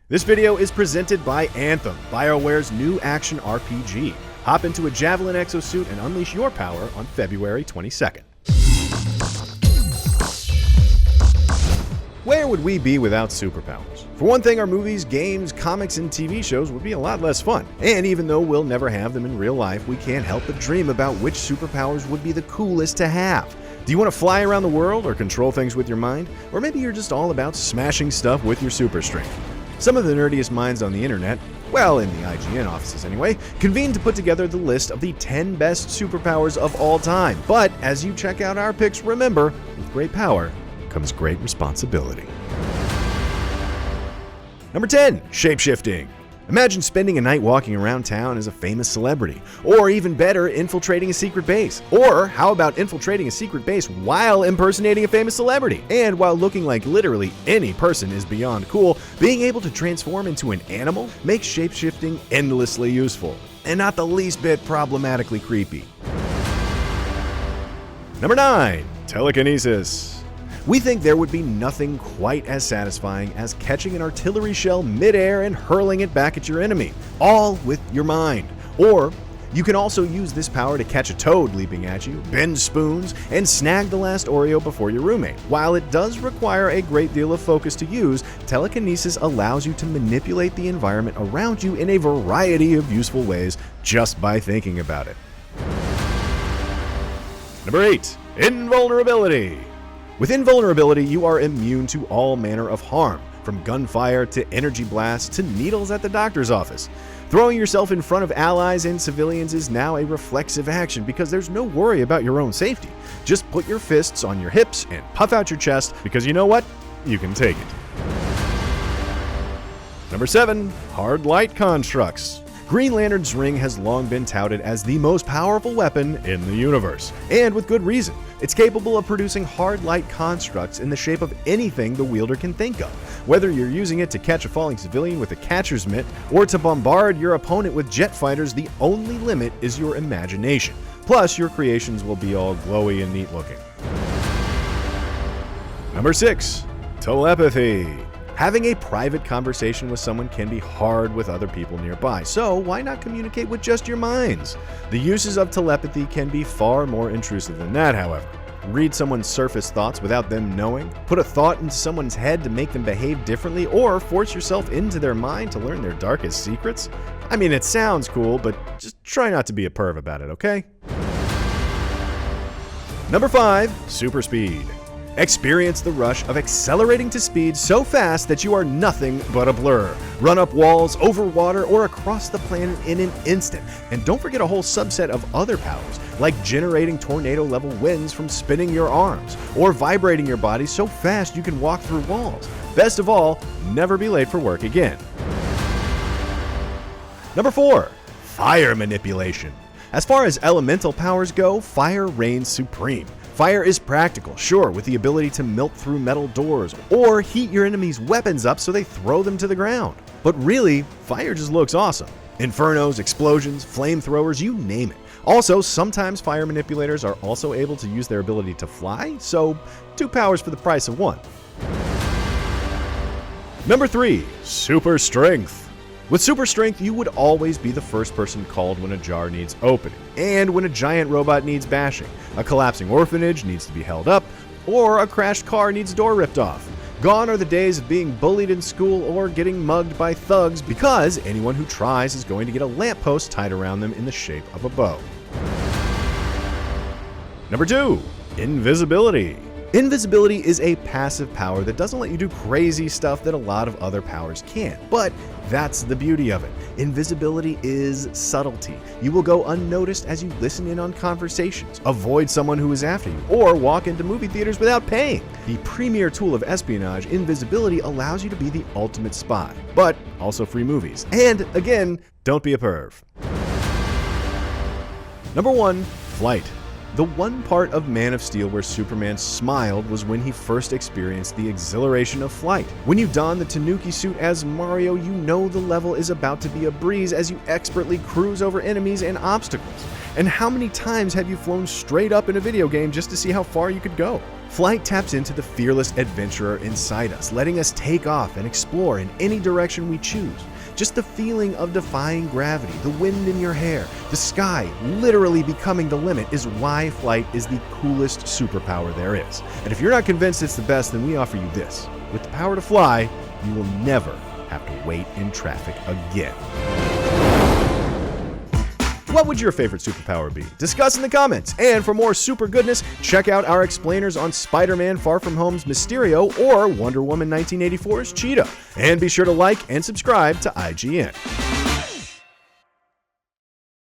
This video is presented by Anthem, BioWare's new action RPG. Hop into a Javelin exosuit and unleash your power on February 22nd. Where would we be without superpowers? For one thing, our movies, games, comics, and TV shows would be a lot less fun. And even though we'll never have them in real life, we can't help but dream about which superpowers would be the coolest to have. Do you want to fly around the world or control things with your mind? Or maybe you're just all about smashing stuff with your super strength? Some of the nerdiest minds on the internet, well, in the IGN offices anyway, convened to put together the list of the 10 best superpowers of all time. But as you check out our picks, remember, with great power comes great responsibility. Number 10, Shapeshifting. Imagine spending a night walking around town as a famous celebrity, or even better, infiltrating a secret base. Or how about infiltrating a secret base while impersonating a famous celebrity? And while looking like literally any person is beyond cool, being able to transform into an animal makes shapeshifting endlessly useful, and not the least bit problematically creepy. Number 9, Telekinesis. We think there would be nothing quite as satisfying as catching an artillery shell midair and hurling it back at your enemy, all with your mind. Or you can also use this power to catch a toad leaping at you, bend spoons, and snag the last Oreo before your roommate. While it does require a great deal of focus to use, telekinesis allows you to manipulate the environment around you in a variety of useful ways just by thinking about it. Number 8, Invulnerability. With Invulnerability, you are immune to all manner of harm, from gunfire to energy blasts to needles at the doctor's office. Throwing yourself in front of allies and civilians is now a reflexive action because there's no worry about your own safety. Just put your fists on your hips and puff out your chest because you know what? You can take it. Number 7, Hard Light Constructs. Green Lantern's ring has long been touted as the most powerful weapon in the universe, and with good reason. It's capable of producing hard light constructs in the shape of anything the wielder can think of. Whether you're using it to catch a falling civilian with a catcher's mitt, or to bombard your opponent with jet fighters, the only limit is your imagination. Plus, your creations will be all glowy and neat looking. Number 6, Telepathy. Having a private conversation with someone can be hard with other people nearby, so why not communicate with just your minds? The uses of telepathy can be far more intrusive than that, however. Read someone's surface thoughts without them knowing, put a thought into someone's head to make them behave differently, or force yourself into their mind to learn their darkest secrets? I mean, it sounds cool, but just try not to be a perv about it, okay? Number 5, Super Speed. Experience the rush of accelerating to speed so fast that you are nothing but a blur. Run up walls, over water, or across the planet in an instant. And don't forget a whole subset of other powers, like generating tornado-level winds from spinning your arms, or vibrating your body so fast you can walk through walls. Best of all, never be late for work again. Number 4, Fire Manipulation. As far as elemental powers go, fire reigns supreme. Fire is practical, sure, with the ability to melt through metal doors, or heat your enemy's weapons up so they throw them to the ground. But really, fire just looks awesome. Infernos, explosions, flamethrowers, you name it. Also, sometimes fire manipulators are also able to use their ability to fly, so 2 powers for the price of 1. Number 3, Super Strength. With super strength, you would always be the first person called when a jar needs opening, and when a giant robot needs bashing, a collapsing orphanage needs to be held up, or a crashed car needs door ripped off. Gone are the days of being bullied in school or getting mugged by thugs, because anyone who tries is going to get a lamppost tied around them in the shape of a bow. Number 2, Invisibility. Invisibility is a passive power that doesn't let you do crazy stuff that a lot of other powers can, but that's the beauty of it. Invisibility is subtlety. You will go unnoticed as you listen in on conversations, avoid someone who is after you, or walk into movie theaters without paying. The premier tool of espionage, invisibility allows you to be the ultimate spy, but also free movies. And again, don't be a perv. Number 1, Flight. The one part of Man of Steel where Superman smiled was when he first experienced the exhilaration of flight. When you don the Tanuki suit as Mario, you know the level is about to be a breeze as you expertly cruise over enemies and obstacles. And how many times have you flown straight up in a video game just to see how far you could go? Flight taps into the fearless adventurer inside us, letting us take off and explore in any direction we choose. Just the feeling of defying gravity, the wind in your hair, the sky literally becoming the limit is why flight is the coolest superpower there is. And if you're not convinced it's the best, then we offer you this. With the power to fly, you will never have to wait in traffic again. What would your favorite superpower be? Discuss in the comments. And for more super goodness, check out our explainers on Spider-Man Far From Home's Mysterio or Wonder Woman 1984's Cheetah. And be sure to like and subscribe to IGN.